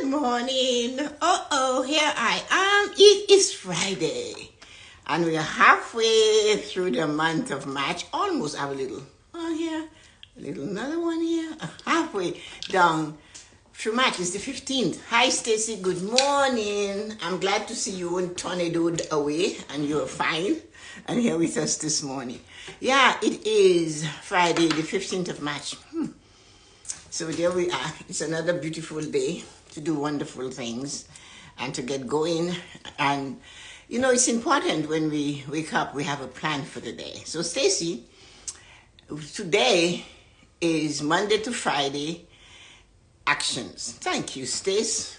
morning. Here I am. It is Friday. And we are halfway through the month of March. Almost have a little one here, another one here. Halfway down through March. It's the 15th. Hi, Stacy. Good morning. I'm glad to see you and tornadoed away and you're fine and here with us this morning. Yeah, it is Friday, the 15th of March. So there we are. It's another beautiful day to do wonderful things and to get going. And, you know, it's important when we wake up, we have a plan for the day. So, Stacy, today is Monday to Friday actions. Thank you, Stace.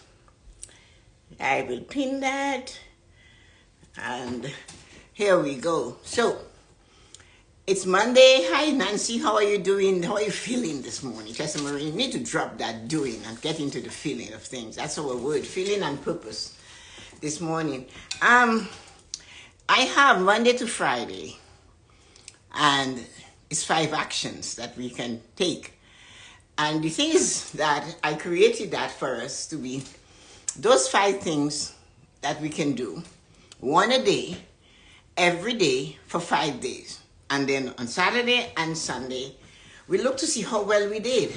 I will pin that. And here we go. So, it's Monday. Hi, Nancy. How are you doing? How are you feeling this morning? Tessa-Marie, you need to drop that doing and get into the feeling of things. That's our word, feeling and purpose this morning. I have Monday to Friday, and it's 5 actions that we can take. And the thing is that I created that for us to be those 5 things that we can do, one a day, every day for 5 days. And then on Saturday and Sunday, we look to see how well we did.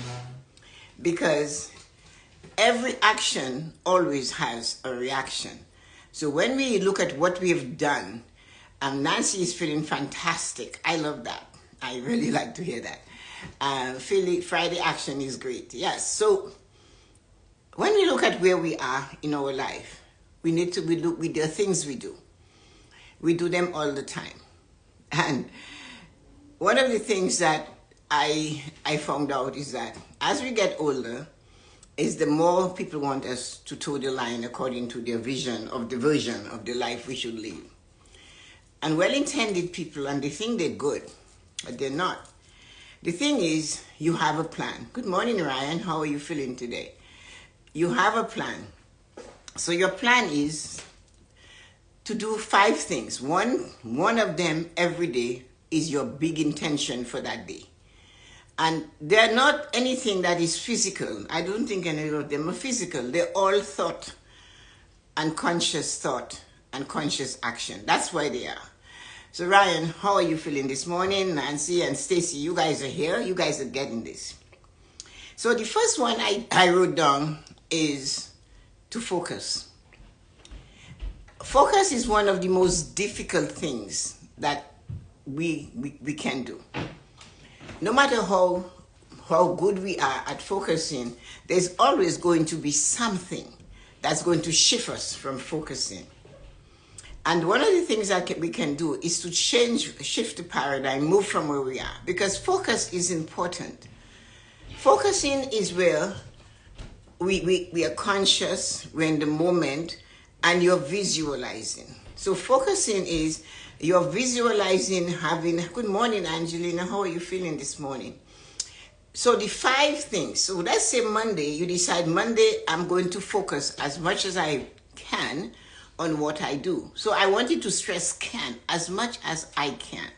Because every action always has a reaction. So when we look at what we've done, Nancy is feeling fantastic. I love that. I really like to hear that. Friday action is great. Yes. So when we look at where we are in our life, we need to look with the things we do. We do them all the time. And one of the things that I found out is that as we get older, is the more people want us to toe the line according to their vision of the life we should live. And well-intended people, and they think they're good, but they're not. The thing is, you have a plan. Good morning, Ryan. How are you feeling today? You have a plan. So your plan is to do 5 things. One of them every day is your big intention for that day. And they're not anything that is physical. I don't think any of them are physical. They're all thought and conscious action. That's why they are. So Ryan, how are you feeling this morning? Nancy and Stacy, you guys are here. You guys are getting this. So the first one I wrote down is to focus. Focus is one of the most difficult things that we can do. No matter how good we are at focusing, there's always going to be something that's going to shift us from focusing. And one of the things that we can do is to shift the paradigm, move from where we are, because focus is important. Focusing is where we are conscious, we're in the moment, and you're visualizing. So focusing is you're visualizing having, good morning, Angelina, how are you feeling this morning? So the 5 things, so let's say Monday, you decide Monday, I'm going to focus as much as I can on what I do. So I wanted to stress can, as much as I can.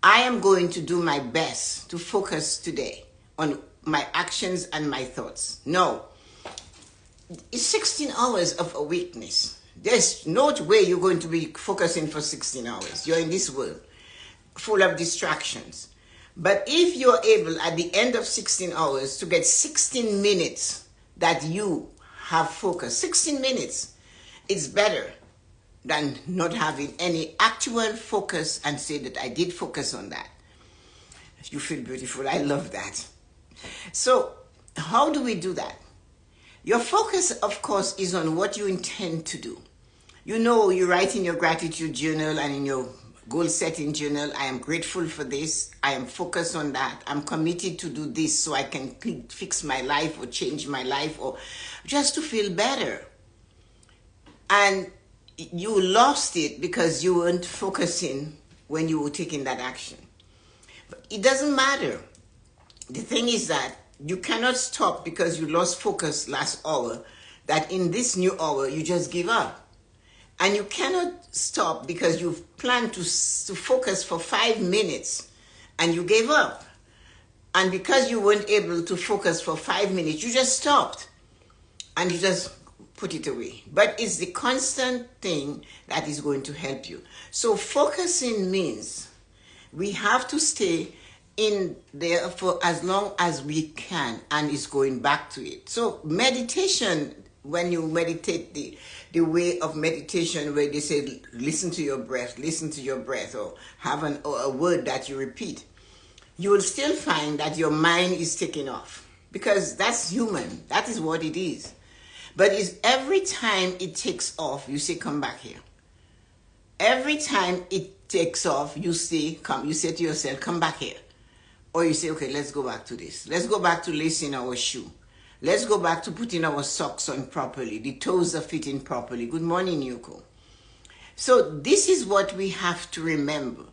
I am going to do my best to focus today on my actions and my thoughts. No, it's 16 hours of awakeness. There's no way you're going to be focusing for 16 hours. You're in this world full of distractions. But if you're able at the end of 16 hours to get 16 minutes that you have focus, 16 minutes, it's better than not having any actual focus and say that I did focus on that. You feel beautiful. I love that. So how do we do that? Your focus, of course, is on what you intend to do. You know, you write in your gratitude journal and in your goal-setting journal, I am grateful for this. I am focused on that. I'm committed to do this so I can fix my life or change my life or just to feel better. And you lost it because you weren't focusing when you were taking that action. But it doesn't matter. The thing is that you cannot stop because you lost focus last hour, that in this new hour, you just give up. And you cannot stop because you've planned to focus for 5 minutes and you gave up. And because you weren't able to focus for 5 minutes, you just stopped. and you just put it away. But it's the constant thing that is going to help you. So focusing means we have to stay in there for as long as we can, and it's going back to it. So meditation, when you meditate, the way of meditation where they say listen to your breath, or have a word that you repeat, you will still find that your mind is taking off, because that's human. That is what it is. But it's every time it takes off, you say, come back here. Every time it takes off, you say to yourself, come back here. Or you say, okay, let's go back to this. Let's go back to lacing our shoe. Let's go back to putting our socks on properly. The toes are fitting properly. Good morning, Yuko. So this is what we have to remember.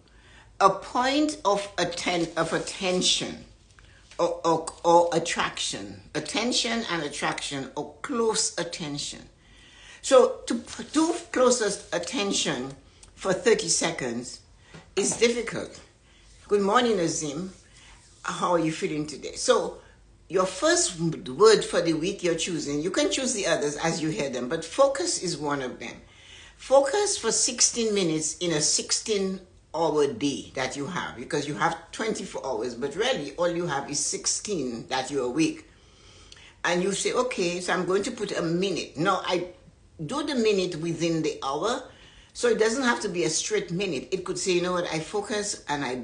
A point of attention or attraction. Attention and attraction, or close attention. So to do close attention for 30 seconds is difficult. Good morning, Azim. How are you feeling today? So your first word for the week you're choosing, you can choose the others as you hear them, but focus is one of them. Focus for 16 minutes in a 16-hour day that you have, because you have 24 hours, but really all you have is 16 that you're awake. And you say, okay, so I'm going to put a minute. No, I do the minute within the hour, so it doesn't have to be a straight minute. It could say, you know what, I focus and I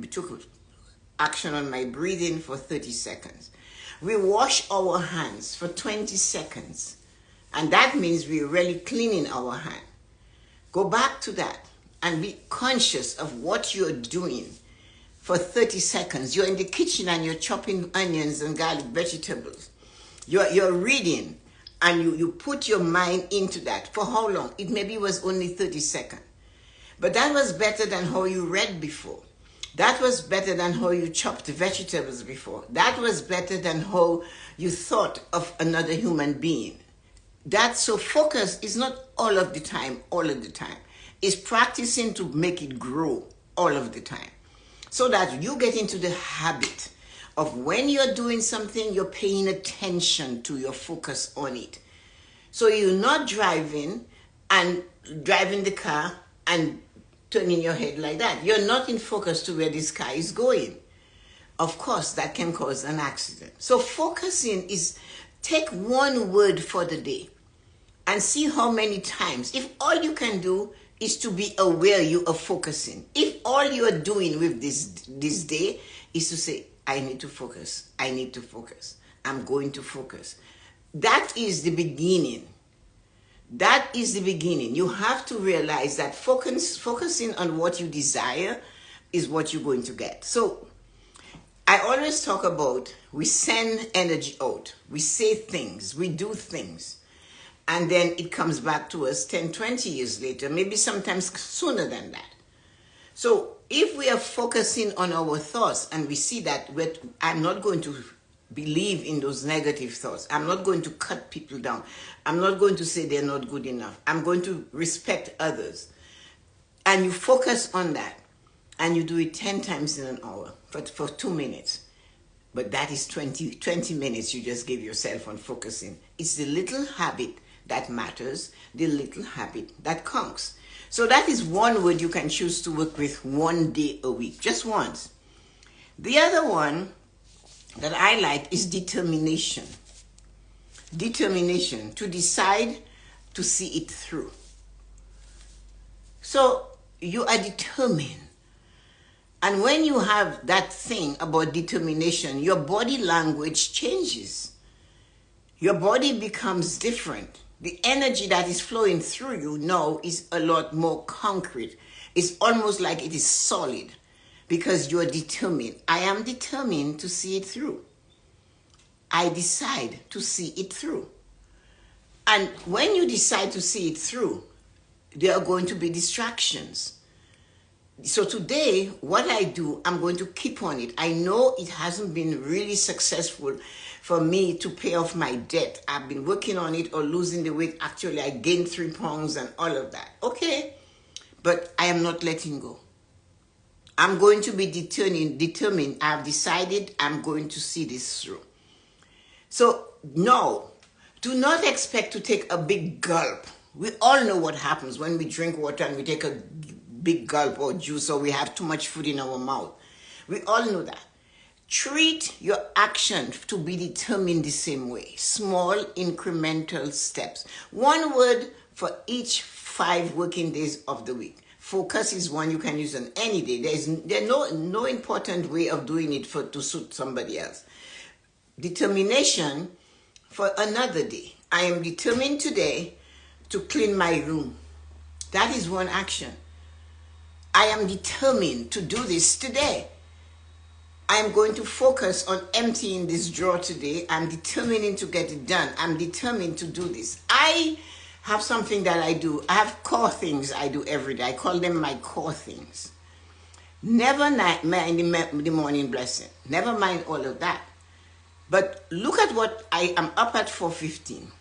took action on my breathing for 30 seconds. We wash our hands for 20 seconds. And that means we're really cleaning our hand. Go back to that and be conscious of what you're doing for 30 seconds. You're in the kitchen and you're chopping onions and garlic, vegetables. You're reading, and you put your mind into that. For how long? It maybe was only 30 seconds. But that was better than how you read before. That was better than how you chopped vegetables before. That was better than how you thought of another human being. So focus is not all of the time. It's practicing to make it grow all of the time, so that you get into the habit of when you're doing something, you're paying attention to your focus on it. So you're not driving the car and turning your head like that. You're not in focus to where this car is going. Of course, that can cause an accident. So focusing is take one word for the day and see how many times. If all you can do is to be aware you are focusing. If all you are doing with this day is to say, I need to focus, I'm going to focus. That is the beginning. You have to realize that focusing on what you desire is what you're going to get. So I always talk about, we send energy out. We say things, we do things, and then it comes back to us 10, 20 years later, maybe sometimes sooner than that. So if we are focusing on our thoughts and we see that I'm not going to believe in those negative thoughts. I'm not going to cut people down. I'm not going to say they're not good enough. I'm going to respect others. And you focus on that. And you do it 10 times in an hour for 2 minutes. But that is 20 minutes you just give yourself on focusing. It's the little habit that matters, the little habit that counts. So that is one word you can choose to work with one day a week, just once. The other one that I like is determination. Determination, to decide to see it through. So you are determined. And when you have that thing about determination, your body language changes. Your body becomes different. The energy that is flowing through you now is a lot more concrete. It's almost like it is solid, because you're determined. I am determined to see it through. I decide to see it through. And when you decide to see it through, there are going to be distractions. So today, what I do, I'm going to keep on it. I know it hasn't been really successful for me to pay off my debt. I've been working on it or losing the weight. Actually, I gained 3 pounds and all of that. Okay, but I am not letting go. I'm going to be determined. I've decided I'm going to see this through. So no, Do not expect to take a big gulp. We all know what happens when we drink water and we take a big gulp or juice, or we have too much food in our mouth. We all know that. Treat your action to be determined the same way. Small incremental steps. One word for each 5 working days of the week. Focus is one you can use on any day. There's no important way of doing it to suit somebody else. Determination for another day. I am determined today to clean my room. That is one action. I am determined to do this today. I am going to focus on emptying this drawer today. I'm determined to get it done. I'm determined to do this. I have something that I do. I have core things I do every day. I call them my core things. Never mind the morning blessing. Never mind all of that. But look at what I am up at 4:15.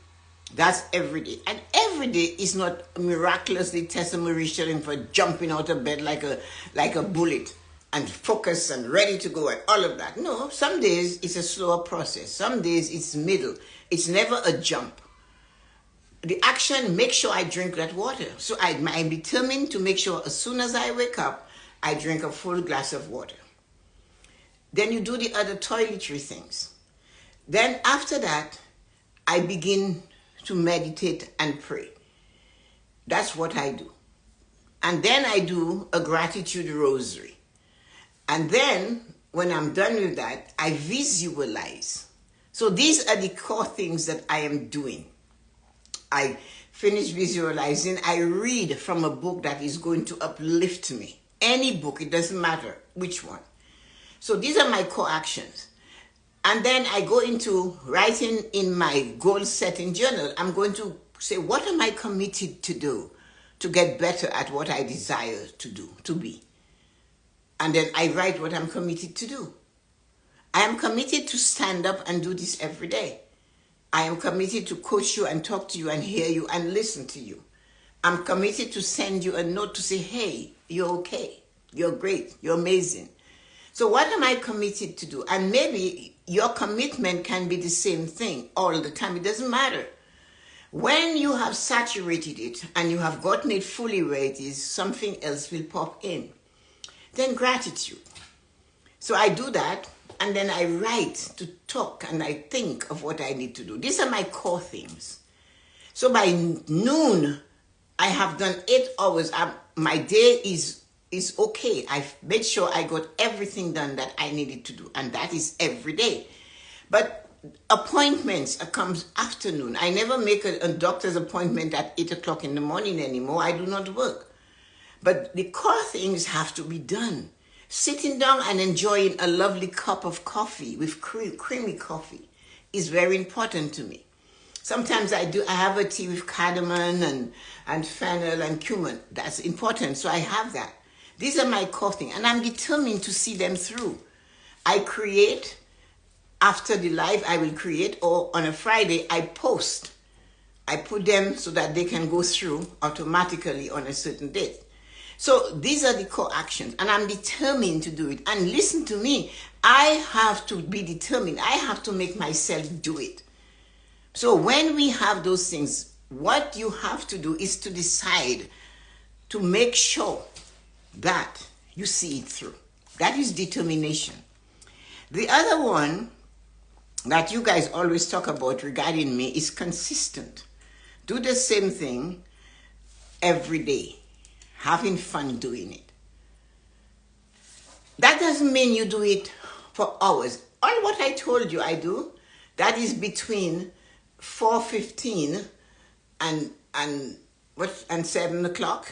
That's every day. And every day is not miraculously Tessa-Marie showing for jumping out of bed like a bullet and focused and ready to go and all of that. No, some days it's a slower process. Some days it's middle. It's never a jump. The action, make sure I drink that water. So I'm determined to make sure as soon as I wake up, I drink a full glass of water. Then you do the other toiletry things. Then after that, I begin to meditate and pray. That's what I do. And then I do a gratitude rosary. And then when I'm done with that, I visualize. So these are the core things that I am doing. I finish visualizing. I read from a book that is going to uplift me. Any book, it doesn't matter which one. So these are my core actions. And then I go into writing in my goal setting journal. I'm going to say, what am I committed to do to get better at what I desire to do, to be? And then I write what I'm committed to do. I am committed to stand up and do this every day. I am committed to coach you and talk to you and hear you and listen to you. I'm committed to send you a note to say, hey, you're okay. You're great. You're amazing. So what am I committed to do? And maybe your commitment can be the same thing all the time. It doesn't matter. When you have saturated it and you have gotten it fully where it is, something else will pop in. Then gratitude. So I do that, and then I write to talk and I think of what I need to do. These are my core things. So by noon, I have done 8 hours. My day is okay. I've made sure I got everything done that I needed to do, and that is every day. But appointments comes afternoon. I never make a doctor's appointment at 8 o'clock in the morning anymore. I do not work. But the core things have to be done. Sitting down and enjoying a lovely cup of coffee with creamy coffee is very important to me. Sometimes I have a tea with cardamom and fennel and cumin. That's important, so I have that. These are my core things, and I'm determined to see them through. I create. After the live, I will create, or on a Friday, I post. I put them so that they can go through automatically on a certain date. So these are the core actions, and I'm determined to do it. And listen to me, I have to be determined. I have to make myself do it. So when we have those things, what you have to do is to decide to make sure that you see it through. That is determination. The other one that you guys always talk about regarding me is consistent. Do the same thing every day. Having fun doing it. That doesn't mean you do it for hours. All what I told you I do, that is between 4:15 and 7 o'clock.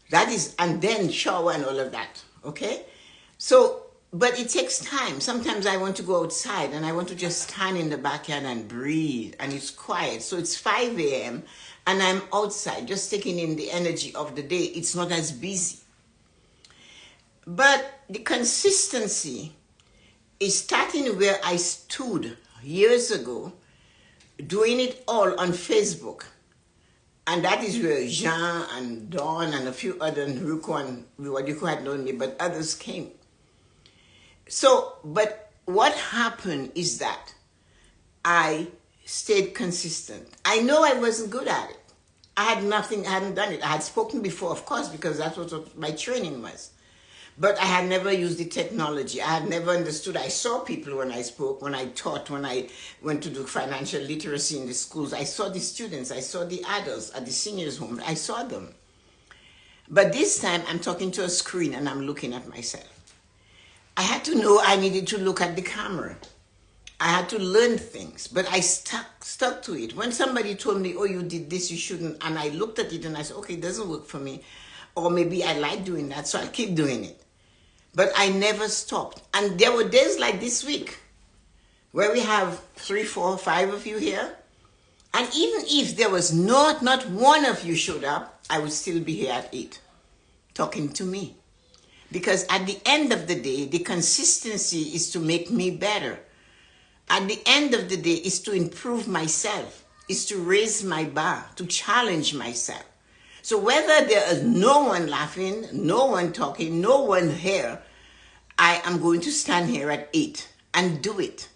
That is, and then shower and all of that. Okay? So, but it takes time. Sometimes I want to go outside and I want to just stand in the backyard and breathe, and it's quiet. So it's 5 a.m. and I'm outside just taking in the energy of the day. It's not as busy. But the consistency is starting where I stood years ago, doing it all on Facebook. And that is where Jean and Dawn and a few other, Ruko and Ruko had known me, but others came. So, but what happened is that I stayed consistent. I know I wasn't good at it. I hadn't done it. I had spoken before, of course, because that's what my training was. But I had never used the technology. I had never understood. I saw people when I spoke, when I taught, when I went to do financial literacy in the schools. I saw the students. I saw the adults at the seniors' home. I saw them. But this time, I'm talking to a screen and I'm looking at myself. I had to know I needed to look at the camera. I had to learn things, but I stuck to it. When somebody told me, oh, you did this, you shouldn't, and I looked at it and I said, okay, it doesn't work for me. Or maybe I like doing that, so I'll keep doing it. But I never stopped. And there were days like this week where we have 3, 4, 5 of you here. And even if there was not one of you showed up, I would still be here at 8 talking to me. Because at the end of the day, the consistency is to make me better. At the end of the day, is to improve myself, is to raise my bar, to challenge myself. So whether there is no one laughing, no one talking, no one here, I am going to stand here at 8 and do it.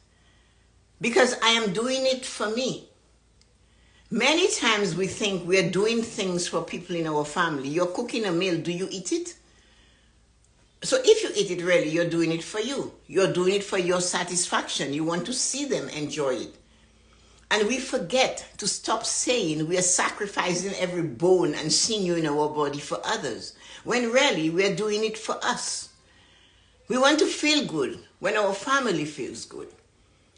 Because I am doing it for me. Many times we think we are doing things for people in our family. You're cooking a meal, do you eat it? So if you eat it really, you're doing it for you. You're doing it for your satisfaction. You want to see them enjoy it. And we forget to stop saying we are sacrificing every bone and sinew in our body for others, when really we are doing it for us. We want to feel good when our family feels good.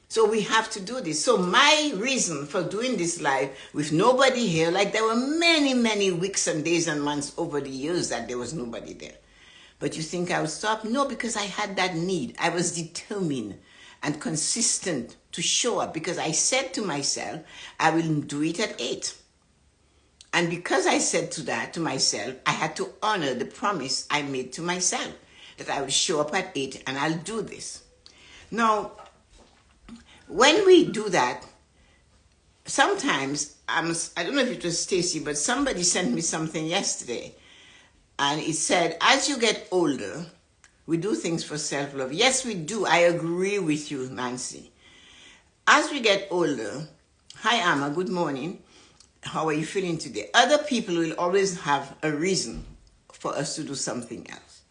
So we have to do this. So my reason for doing this live with nobody here, like there were many, many weeks and days and months over the years that there was nobody there. But you think I would stop? No, because I had that need. I was determined and consistent to show up because I said to myself, I will do it at 8. And because I said to myself, I had to honor the promise I made to myself that I will show up at 8 and I'll do this. Now, when we do that, sometimes, I don't know if it was Stacy, but somebody sent me something yesterday. And it said, as you get older, we do things for self-love. Yes, we do. I agree with you, Nancy. As we get older, hi, Amma, good morning. How are you feeling today? Other people will always have a reason for us to do something else.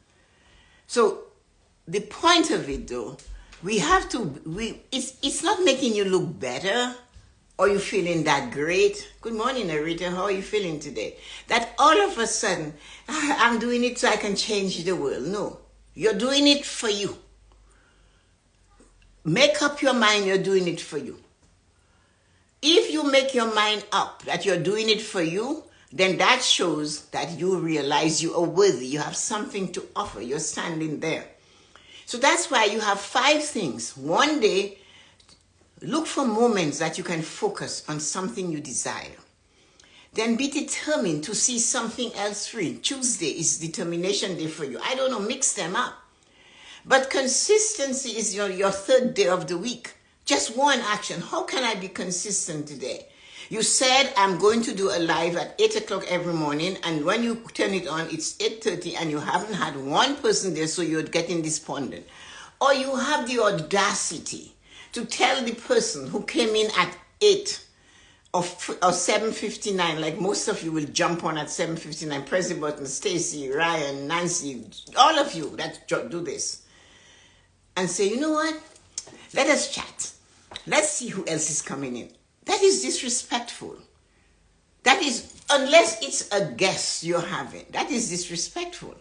So the point of it, though, we have to, it's not making you look better or you feeling that great. Good morning, Narita. How are you feeling today? That all of a sudden, I'm doing it so I can change the world. No, you're doing it for you. Make up your mind you're doing it for you. If you make your mind up that you're doing it for you, then that shows that you realize you are worthy. You have something to offer. You're standing there. So that's why you have 5 things. One day, look for moments that you can focus on something you desire. Then be determined to see something else free. Tuesday is determination day for you. I don't know, mix them up. But consistency is your 3rd day of the week. Just one action. How can I be consistent today? You said, I'm going to do a live at 8 o'clock every morning, and when you turn it on, it's 8:30, and you haven't had one person there, so you're getting despondent. Or you have the audacity to tell the person who came in at 8 or 7:59, like most of you will jump on at 7:59, press the button, Stacy, Ryan, Nancy, all of you that do this, and say, you know what? Let us chat. Let's see who else is coming in. That is disrespectful. That is, unless it's a guest you're having, that is disrespectful.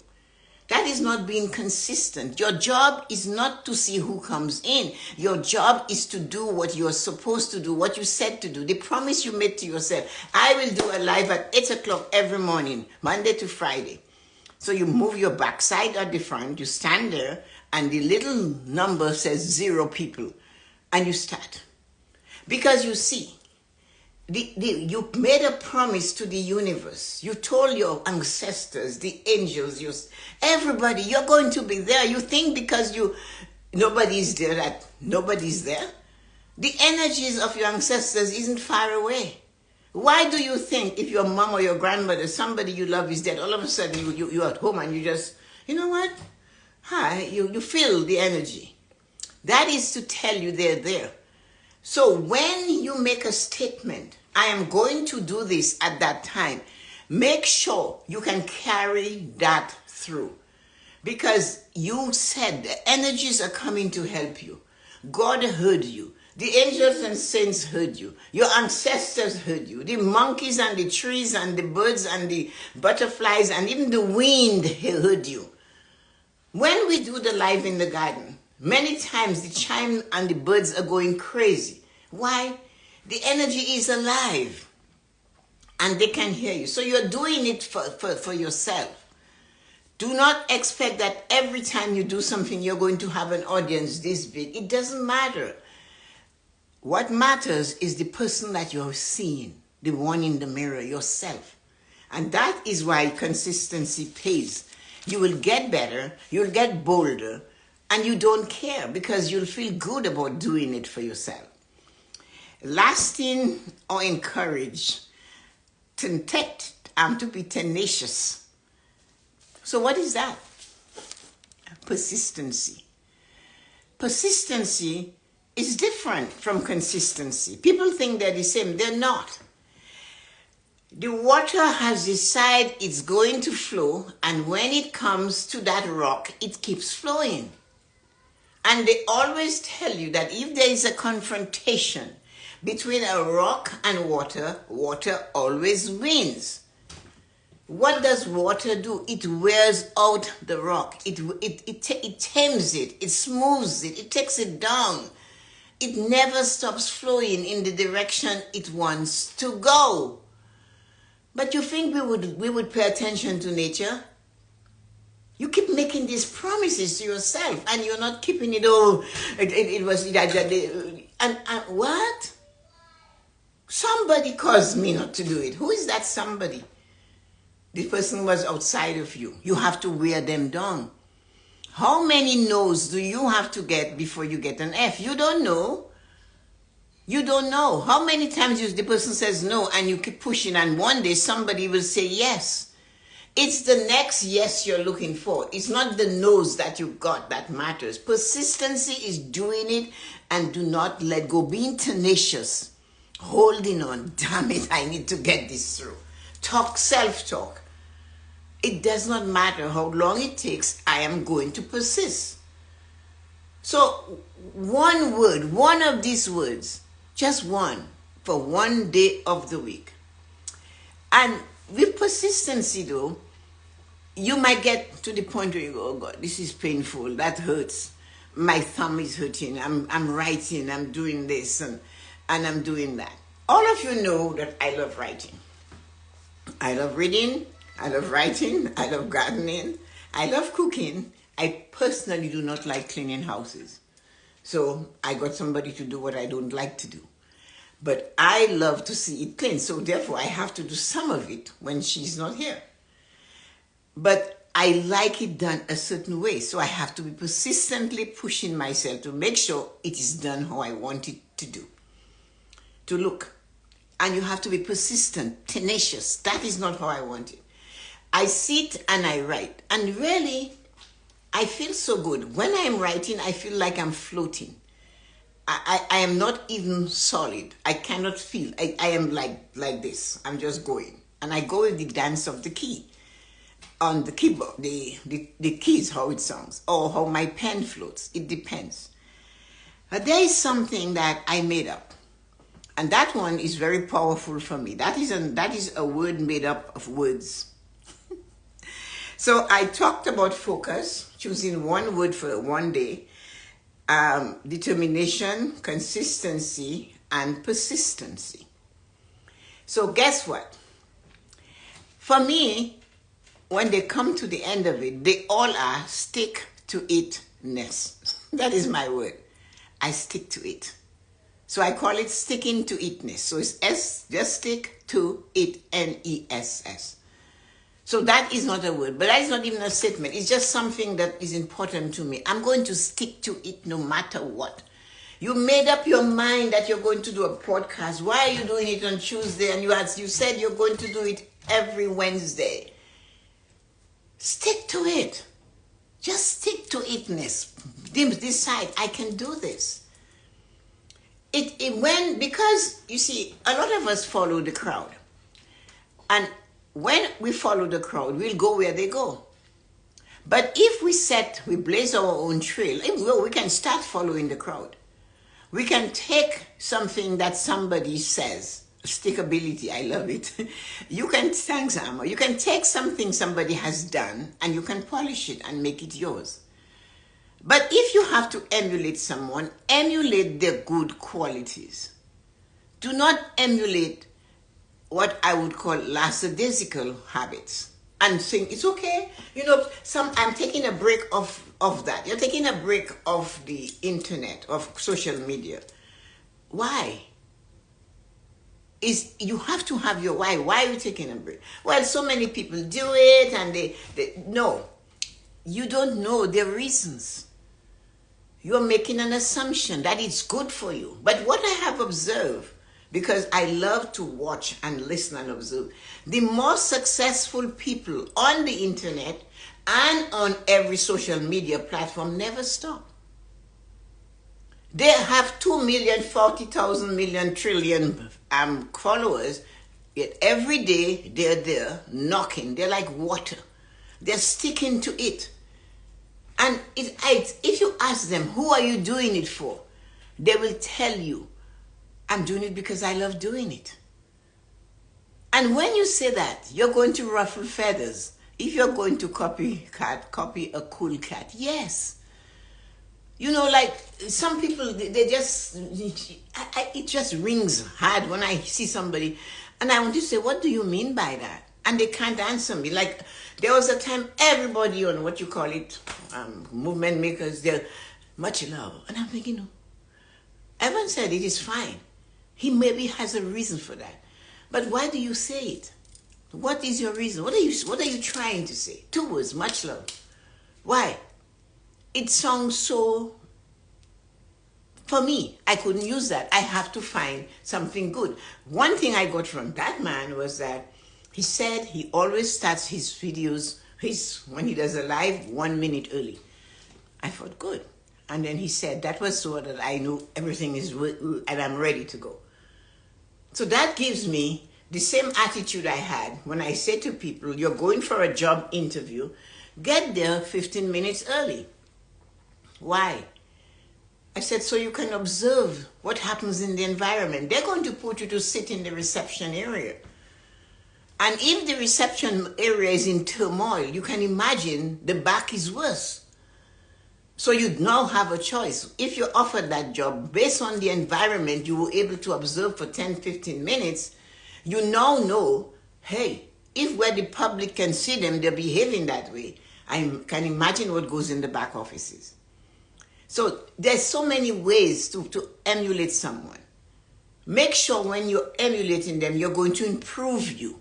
That is not being consistent. Your job is not to see who comes in. Your job is to do what you're supposed to do, what you said to do, the promise you made to yourself. I will do a live at 8 o'clock every morning, Monday to Friday. So you move your backside at the front, you stand there, and the little number says 0 people, and you start. Because you see, you made a promise to the universe. You told your ancestors, the angels, everybody, you're going to be there. You think because nobody's there that nobody's there? The energies of your ancestors isn't far away. Why do you think if your mom or your grandmother, somebody you love is dead, all of a sudden you're at home and you just, you know what? Hi, you feel the energy. That is to tell you they're there. So when you make a statement, I am going to do this at that time, make sure you can carry that through. Because you said the energies are coming to help you. God heard you. The angels and saints heard you. Your ancestors heard you. The monkeys and the trees and the birds and the butterflies and even the wind heard you. When we do the live in the garden, many times the chime and the birds are going crazy. Why? The energy is alive and they can hear you. So you're doing it for yourself. Do not expect that every time you do something, you're going to have an audience this big. It doesn't matter. What matters is the person that you're seeing, the one in the mirror, yourself. And that is why consistency pays. You will get better, you'll get bolder, and you don't care because you'll feel good about doing it for yourself. Lasting or encourage, to be tenacious. So what is that? Persistency. Persistency is different from consistency. People think they're the same. They're not. The water has decided it's going to flow, and when it comes to that rock, it keeps flowing. And they always tell you that if there is a confrontation between a rock and water, water always wins. What does water do? It wears out the rock. It tames it. It smooths it. It takes it down. It never stops flowing in the direction it wants to go. But you think we would pay attention to nature? You keep making these promises to yourself and you're not keeping it all. And what? Somebody caused me not to do it. Who is that somebody? The person was outside of you. You have to wear them down. How many no's do you have to get before you get an F? You don't know. You don't know. How many times the person says no and you keep pushing and one day somebody will say yes. It's the next yes you're looking for. It's not the no's that you got that matters. Persistency is doing it and do not let go. Being tenacious. Holding on. Damn it, I need to get this through. Talk, self-talk. It does not matter how long it takes, I am going to persist. So one word, one of these words, just one, for one day of the week. And with persistency though, you might get to the point where you go, oh God, this is painful, that hurts. My thumb is hurting, I'm writing, I'm doing this and I'm doing that. All of you know that I love writing. I love reading, I love writing, I love gardening, I love cooking. I personally do not like cleaning houses. So I got somebody to do what I don't like to do. But I love to see it clean. So therefore I have to do some of it when she's not here. But I like it done a certain way. So I have to be persistently pushing myself to make sure it is done how I want it to look. And you have to be persistent, tenacious. That is not how I want it. I sit and I write. And really, I feel so good. When I am writing, I feel like I'm floating. I am not even solid. I cannot feel. I am like this. I'm just going. And I go with the dance of the key. On the keyboard, the keys, how it sounds. Or how my pen floats. It depends. But there is something that I made up. And that one is very powerful for me. That is a word made up of words. So I talked about focus, choosing one word for one day, determination, consistency, and persistency. So guess what? For me, when they come to the end of it, they all are stick to itness. That is my word. I stick to it. So I call it sticking to itness. So it's S, just stick to it, N-E-S-S. So that is not a word, but that is not even a statement. It's just something that is important to me. I'm going to stick to it no matter what. You made up your mind that you're going to do a podcast. Why are you doing it on Tuesday? And you said you're going to do it every Wednesday. Stick to it. Just stick to itness. Decide, I can do this. because you see, a lot of us follow the crowd. And when we follow the crowd, we'll go where they go. But if we blaze our own trail, we can start following the crowd. We can take something that somebody says, stickability, I love it. Thanks, Amma. You can take something somebody has done and you can polish it and make it yours. But if you have to emulate someone, emulate their good qualities. Do not emulate what I would call lackadaisical habits and think it's okay. I'm taking a break of that. You're taking a break of the internet, of social media. Why? You have to have your why. Why are you taking a break? Well, so many people do it and no. You don't know their reasons. You're making an assumption that it's good for you. But what I have observed, because I love to watch and listen and observe, the more successful people on the internet and on every social media platform never stop. They have 2 million, 40,000 million trillion followers, yet every day they're there knocking. They're like water. They're sticking to it. And if you ask them, who are you doing it for? They will tell you, I'm doing it because I love doing it. And when you say that, you're going to ruffle feathers. If you're going to copy a cool cat, yes. Like some people, they just, it just rings hard when I see somebody. And I want to say, what do you mean by that? And they can't answer me. Like, there was a time everybody on what you call it, movement makers, they're much love. And I'm thinking, Evan said it is fine. He maybe has a reason for that. But why do you say it? What is your reason? What are you trying to say? 2 words, much love. Why? It sounds so, for me, I couldn't use that. I have to find something good. One thing I got from that man was that he said he always starts his videos, when he does a live, 1 minute early. I thought, good. And then he said, that was so that I knew everything is, and I'm ready to go. So that gives me the same attitude I had when I say to people, you're going for a job interview, get there 15 minutes early. Why? I said, so you can observe what happens in the environment. They're going to put you to sit in the reception area. And if the reception area is in turmoil, you can imagine the back is worse. So you now have a choice. If you're offered that job, based on the environment you were able to observe for 10, 15 minutes, you now know, hey, if where the public can see them, they're behaving that way, I can imagine what goes in the back offices. So there's so many ways to emulate someone. Make sure when you're emulating them, you're going to improve you.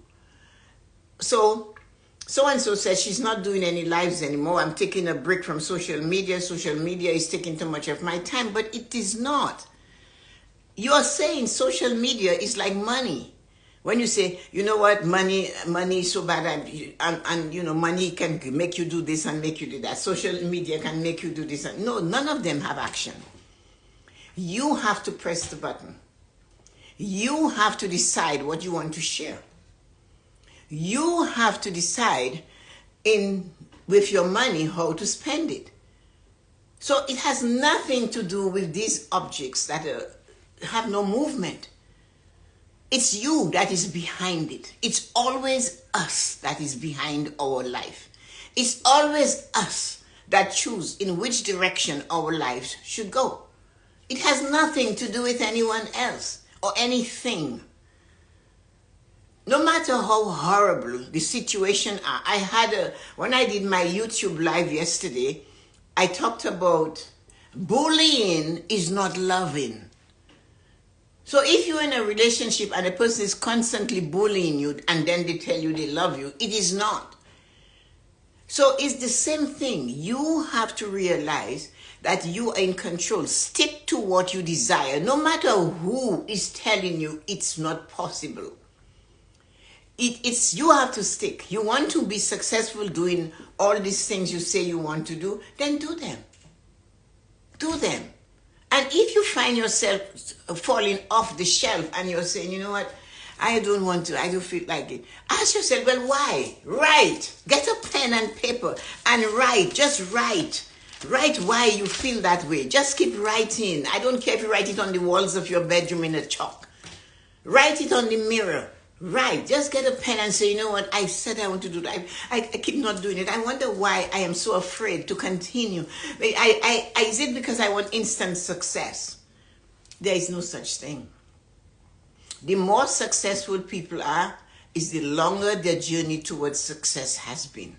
So-and-so says she's not doing any lives anymore. I'm taking a break from social media. Social media is taking too much of my time, but it is not. You are saying social media is like money. When you say, you know what, money is so bad, and money can make you do this and make you do that. Social media can make you do this. No, none of them have action. You have to press the button. You have to decide what you want to share. You have to decide with your money how to spend it. So it has nothing to do with these objects that have no movement. It's you that is behind it. It's always us that is behind our life. It's always us that choose in which direction our lives should go. It has nothing to do with anyone else or anything. No matter how horrible the situation are. When I did my YouTube live yesterday, I talked about bullying is not loving. So if you're in a relationship and a person is constantly bullying you and then they tell you they love you, it is not. So it's the same thing. You have to realize that you are in control. Stick to what you desire, no matter who is telling you it's not possible. It's you have to stick. You want to be successful doing all these things you say you want to do, then do them. Do them. And if you find yourself falling off the shelf and you're saying, you know what, I don't want to, I don't feel like it. Ask yourself, well, why? Write. Get a pen and paper and write. Just write. Write why you feel that way. Just keep writing. I don't care if you write it on the walls of your bedroom in a chalk. Write it on the mirror. Write. Just get a pen and say, you know what, I said I want to do that. I keep not doing it. I wonder why I am so afraid to continue. Is it because I want instant success? There is no such thing. The more successful people are, is the longer their journey towards success has been.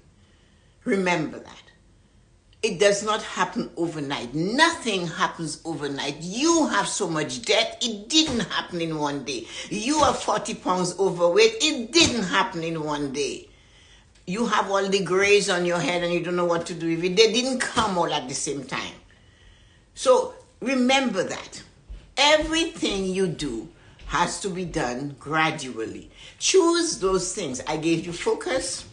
Remember that. It does not happen overnight. Nothing happens overnight. You have so much debt, it didn't happen in one day. You are 40 pounds overweight, it didn't happen in one day. You have all the grays on your head and you don't know what to do with it. They didn't come all at the same time. So remember that. Everything you do has to be done gradually. Choose those things. I gave you focus,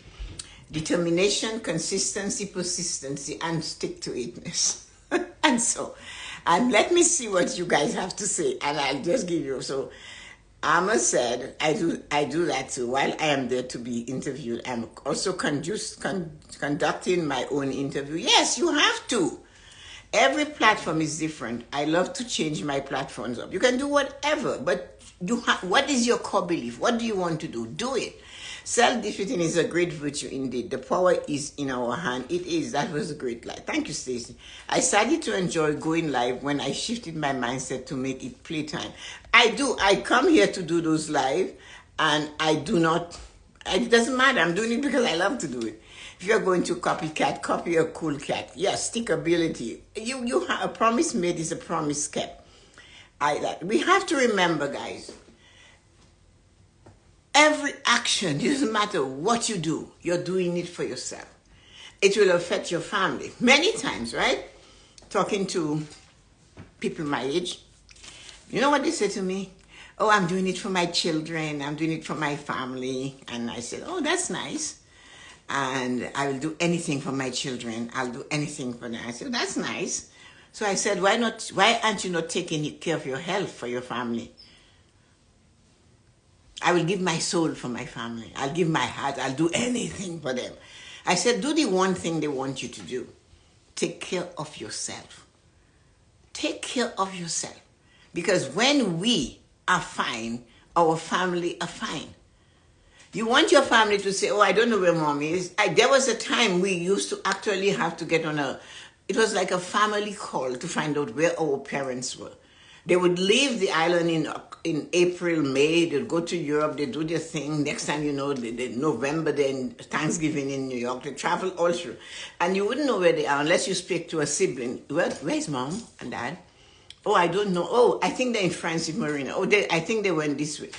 determination, consistency, persistency, and stick-to-itness. And let me see what you guys have to say, and I'll just give you. So Amma said, I do that too. While I am there to be interviewed, I'm also conducting my own interview. Yes, you have to. Every platform is different. I love to change my platforms up. You can do whatever, but what is your core belief? What do you want to do? Do it. Self-defeating is a great virtue indeed. The power is in our hand. It is. That was a great life. Thank you, Stacey. I started to enjoy going live when I shifted my mindset to make it playtime. I do. I come here to do those live, and I do not. It doesn't matter. I'm doing it because I love to do it. If you're going to copycat, copy a cool cat. Yes, stickability. You have a promise made is a promise kept. We have to remember, guys. Every action, it doesn't matter what you do, you're doing it for yourself. It will affect your family. Many times, right? Talking to people my age, you know what they say to me? Oh, I'm doing it for my children. I'm doing it for my family. And I said, oh, that's nice. And I will do anything for my children. I'll do anything for them. I said, that's nice. So I said, why aren't you not taking care of your health for your family? I will give my soul for my family. I'll give my heart. I'll do anything for them. I said, do the one thing they want you to do. Take care of yourself. Take care of yourself. Because when we are fine, our family are fine. You want your family to say, oh, I don't know where mom is. There was a time we used to actually have to get on it was like a family call to find out where our parents were. They would leave the island in April, May. They'd go to Europe. They do their thing. Next time, you know, November, then Thanksgiving in New York. They travel all through. And you wouldn't know where they are unless you speak to a sibling. Where's mom and dad? Oh, I don't know. Oh, I think they're in France with Marina. Oh, I think they went this way.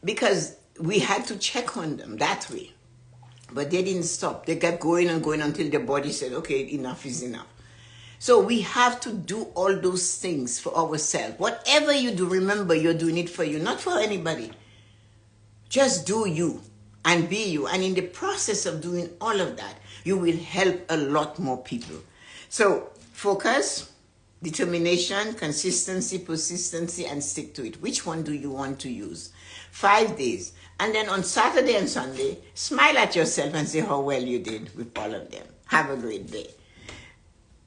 Because we had to check on them that way. But they didn't stop. They kept going and going until their body said, okay, enough is enough. So we have to do all those things for ourselves. Whatever you do, remember you're doing it for you, not for anybody. Just do you and be you. And in the process of doing all of that, you will help a lot more people. So focus, determination, consistency, persistency, and stick to it. Which one do you want to use? 5 days. And then on Saturday and Sunday, smile at yourself and say how well you did with all of them. Have a great day.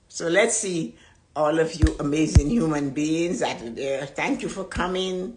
So let's see all of you amazing human beings that are there. Thank you for coming.